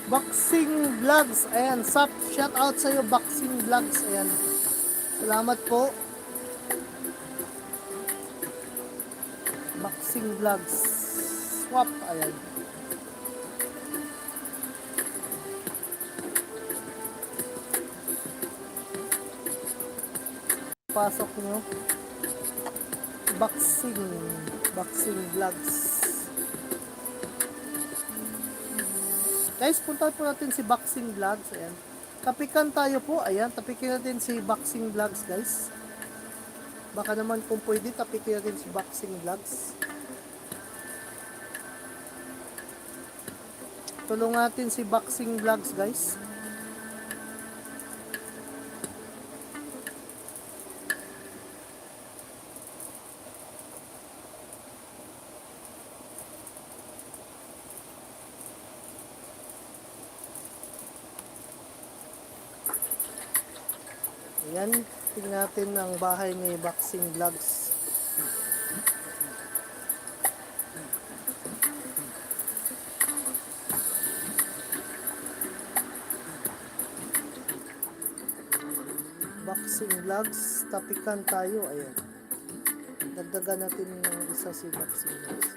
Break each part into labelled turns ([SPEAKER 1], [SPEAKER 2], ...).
[SPEAKER 1] Boxing Vlogs. Ayan, shout out sa iyo Boxing Vlogs. Ayan. Salamat po. Boxing Vlogs. Swap. Ayan. Pasok nyo. Boxing Vlogs. Guys, punta po natin si Boxing Vlogs. Ayan. Tapikan tayo po. Ayan, tapikin natin si Boxing Vlogs, guys. Baka naman kung pwede, tapikin natin si Boxing Vlogs. Tulungan natin si Boxing Vlogs, guys. Ayan, tingnan natin ang bahay ni Boxing Vlogs. Boxing Vlogs, tapikan tayo. Ayan. Dagdagan natin ng isa si Boxing Vlogs.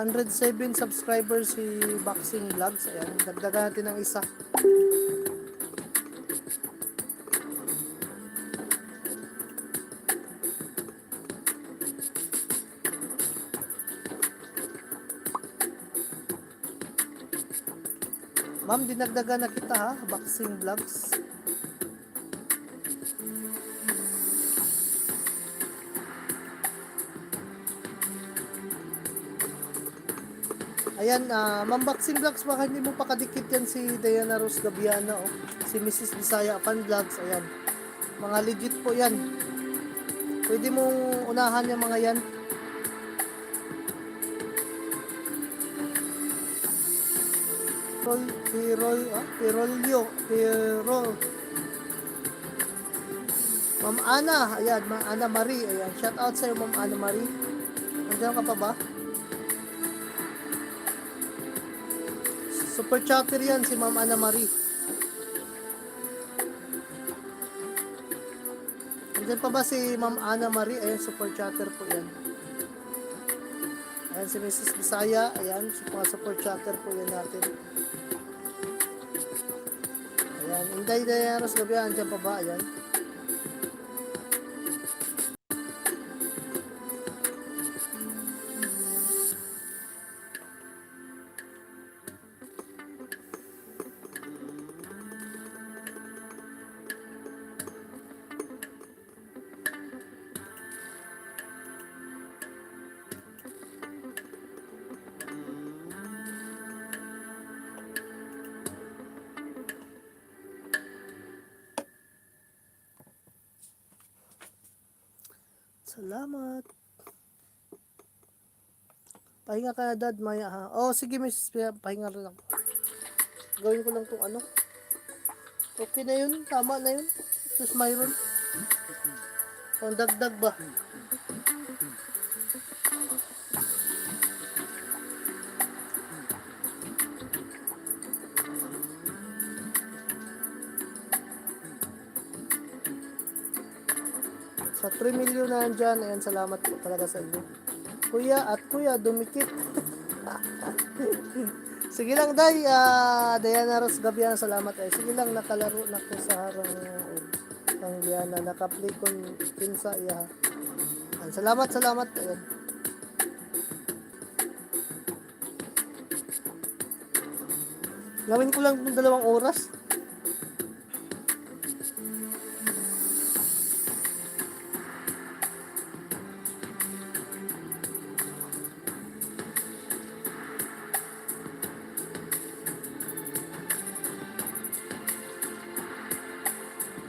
[SPEAKER 1] ₱107 subscribers si Boxing Vlogs. Ayan, dagdagan natin ng isa. Ma'am, dinagdagan na kita ha, Boxing Vlogs. Ayan, Ma'am Boxing Vlogs, baka hindi mo pakadikit yan si Diana Rose Gabiana, oh. Si Mrs. Bisaya Fan Vlogs, ayan. Mga legit po yan. Pwede mong unahan yung mga yan. Pirolyo. Ma'am Ana, ayan, Ma'am Ana Marie, ayan. Shout out sa iyo, Ma'am Ana Marie. Nandiyan ka pa ba? Super chatter yan si Ma'am Ana Marie. Nandiyan pa ba si Ma'am Ana Marie? Ayan, super chatter po yan. Ayan si Mrs. Bisaya. Ayan, mga super chatter po yan natin. Ayan, Inday Dayanos Gabi. Nandiyan pa ba? Ayan. Salamat. Pahinga ka na, Dad, Maya, ha? Oh, sige, Miss. Pahinga rin ako. Gawin ko lang itong ano. Okay na yun. Tama na yun. Sus, mayroon. Pang dagdag ba? Sa 3 million na dyan, ayan, salamat po talaga sa inyo. Kuya at kuya, dumikit. Sige lang, Day. Diana Rose Gabiana, salamat. Sige lang, nakalaro na ko sa harang ng Diana. Nakaplay ko pinsa iya. Salamat. Ayan. Gawin ko lang 2 oras.